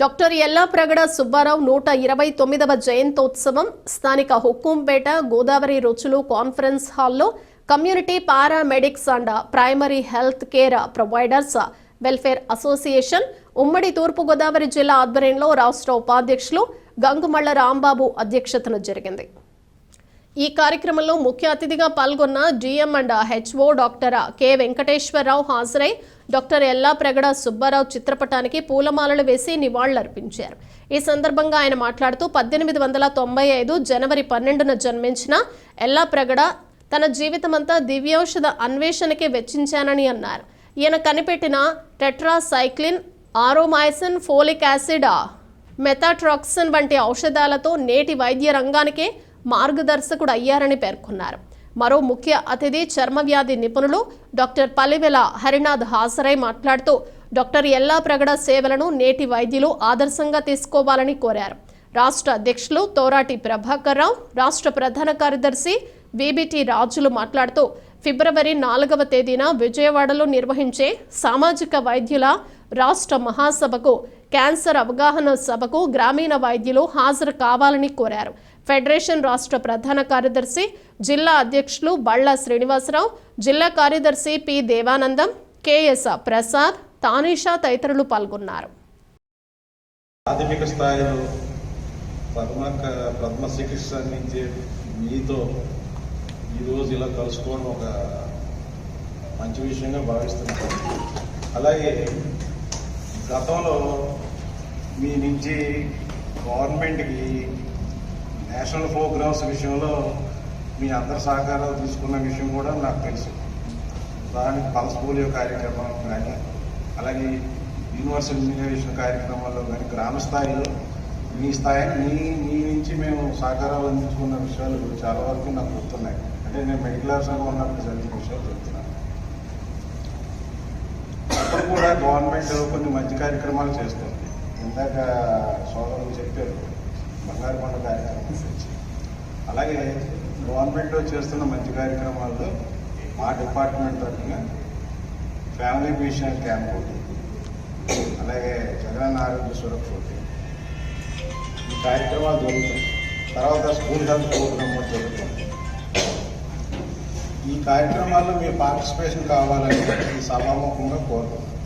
Doctor Yellapragada Subbarao 129వ జయంతోత్సవం స్థానిక హుక్కుంపేట గోదావరి రుచులు conference హాల్లో community paramedics and primary health care providers welfare association ఉమ్మడి తూర్పుగోదావరి జిల్లా ఆధ్వర్యంలో రాష్ట్ర ఉపాధ్యక్షులు గంగుమళ్ల రాంబాబు అధ్యక్షతన జరిగింది. ఈ కార్యక్రమంలో ముఖ్య అతిథిగా పాల్గొన్న GM and HO doctor K Venkateswara Rao హాజరై డాక్టర్ యల్లాప్రగడ సుబ్బారావు చిత్రపటానికి పూలమాలలు వేసి నివాళులర్పించారు. ఈ సందర్భంగా ఆయన మాట్లాడుతూ 1895 జనవరి 12న జన్మించిన యల్లాప్రగడ తన జీవితమంతా దివ్యౌషధ అన్వేషణకే వెచ్చించానని అన్నారు. ఈయన కనిపెట్టిన టెట్రాసైక్లిన్, ఆరోమైసిన్, ఫోలిక్ యాసిడ్, మెథాట్రాక్సిన్ వంటి ఔషధాలతో నేటి వైద్య రంగానికే మార్గదర్శకుడు అయ్యారని పేర్కొన్నారు. మరో ముఖ్య అతిథి చర్మ వ్యాధి నిపుణులు డాక్టర్ పల్లివెల హరినాథ్ హాజరై మాట్లాడుతూ డాక్టర్ యల్లాప్రగడ సేవలను నేటి వైద్యులు ఆదర్శంగా తీసుకోవాలని కోరారు. రాష్ట్ర అధ్యక్షులు తోరాటి ప్రభాకర్ రావు, రాష్ట్ర ప్రధాన కార్యదర్శి బీబీటీ రాజులు మాట్లాడుతూ ఫిబ్రవరి 4వ తేదీన విజయవాడలో నిర్వహించే సామాజిక వైద్యుల రాష్ట్ర మహాసభకు, క్యాన్సర్ అవగాహన సభకు గ్రామీణ వైద్యులు హాజరు కావాలని కోరారు. ఫెడరేషన్ రాష్ట్ర ప్రధాన కార్యదర్శి, జిల్లా అధ్యక్షులు బళ్ళ శ్రీనివాసరావు, జిల్లా కార్యదర్శి పి దేవానందం, కెఎస్ ప్రసాద్, తానీషా తదితరులు పాల్గొన్నారు. ప్రాథమిక స్థాయిలో ప్రథమ చికిత్స అందించే మీతో ఈరోజు ఇలా కలుసుకోవడం ఒక మంచి విషయంగా భావిస్తున్నాను. అలాగే గతంలో మీ నుంచి గవర్నమెంట్కి నేషనల్ ప్రోగ్రామ్స్ విషయంలో మీ అందరి సహకారాలు తీసుకున్న విషయం కూడా నాకు తెలుసు. దానికి పల్స్ పోలియో కార్యక్రమం కానీ, అలాగే యూనివర్సల్ ఇమ్యునైజేషన్ కార్యక్రమాల్లో కానీ గ్రామ స్థాయిలో మీ నుంచి మేము సహకారాలు అందించుకున్న విషయాలు చాలా వరకు నాకు గుర్తున్నాయి. అంటే నేను మెడికల్ ఆఫీసర్గా ఉన్నప్పుడు జరిగిన విషయాలు చెప్తున్నాను. అప్పుడు కూడా గవర్నమెంట్ కొన్ని మంచి కార్యక్రమాలు చేస్తుంది. ఇందాక సోదరులు చెప్పారు బంగారు పంట కార్యక్రమం గురించి. అలాగే గవర్నమెంట్ చేస్తున్న మంచి కార్యక్రమాల్లో మా డిపార్ట్మెంట్ తరఫున ఫ్యామిలీ ఫిజిషియన్ క్యాంప్ ఒకటి, అలాగే జగనన్న ఆరోగ్య సురక్ష ఒకటి, ఈ కార్యక్రమాలు జరుగుతాయి. తర్వాత స్కూల్ హెల్త్ ప్రోగ్రామ్ కూడా జరుగుతుంది. ఈ కార్యక్రమాల్లో మీ పార్టిసిపేషన్ కావాలని ఈ సభాముఖంగా కోరుతున్నాను.